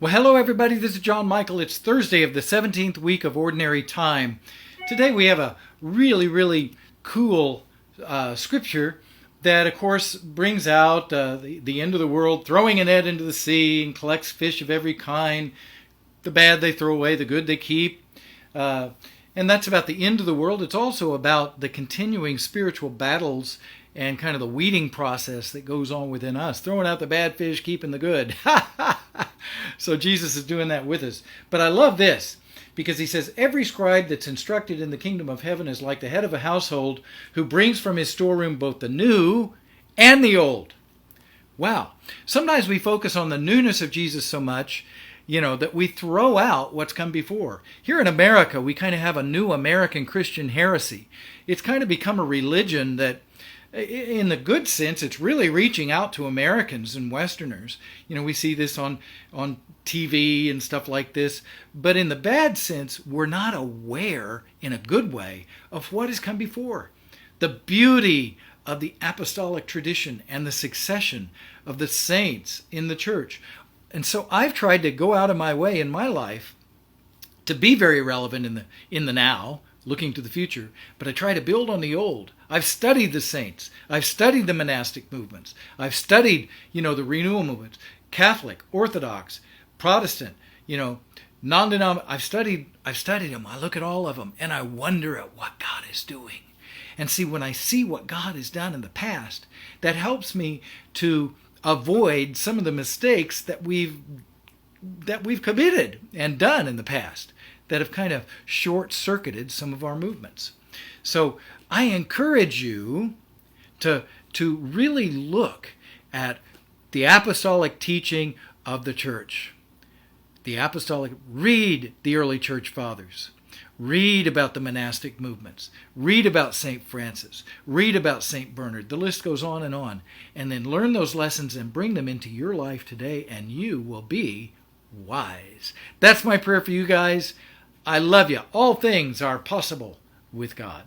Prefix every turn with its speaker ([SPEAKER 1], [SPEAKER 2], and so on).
[SPEAKER 1] Well, hello everybody, this is John Michael. It's Thursday of the 17th week of Ordinary Time. Today we have a really cool scripture that, of course, brings out the end of the world, throwing a net into the sea and collects fish of every kind. The bad they throw away, the good they keep. And that's about the end of the world. It's also about the continuing spiritual battles and kind of the weeding process that goes on within us. Throwing out the bad fish, keeping the good. So Jesus is doing that with us. But I love this because he says, every scribe that's instructed in the kingdom of heaven is like the head of a household who brings from his storeroom both the new and the old. Wow. Sometimes we focus on the newness of Jesus so much, that we throw out what's come before. Here in America, we kind of have a new American Christian heresy. It's kind of become a religion that, in the good sense, it's really reaching out to Americans and Westerners. We see this on TV and stuff like this. But in the bad sense, we're not aware, in a good way, of what has come before. The beauty of the apostolic tradition and the succession of the saints in the church. And so I've tried to go out of my way in my life to be very relevant in the now, looking to the future, but I try to build on the old. I've studied the saints. I've studied the monastic movements. I've studied, the renewal movements, Catholic, Orthodox, Protestant, non-denominational. I've studied them. I look at all of them and I wonder at what God is doing. And see, when I see what God has done in the past, that helps me to avoid some of the mistakes that we've committed and done in the past that have kind of short-circuited some of our movements. So I encourage you to really look at the apostolic teaching of the church. Read the early church fathers. Read about the monastic movements. Read about St. Francis. Read about St. Bernard. The list goes on. And then learn those lessons and bring them into your life today, and you will be wise. That's my prayer for you guys. I love you. All things are possible with God.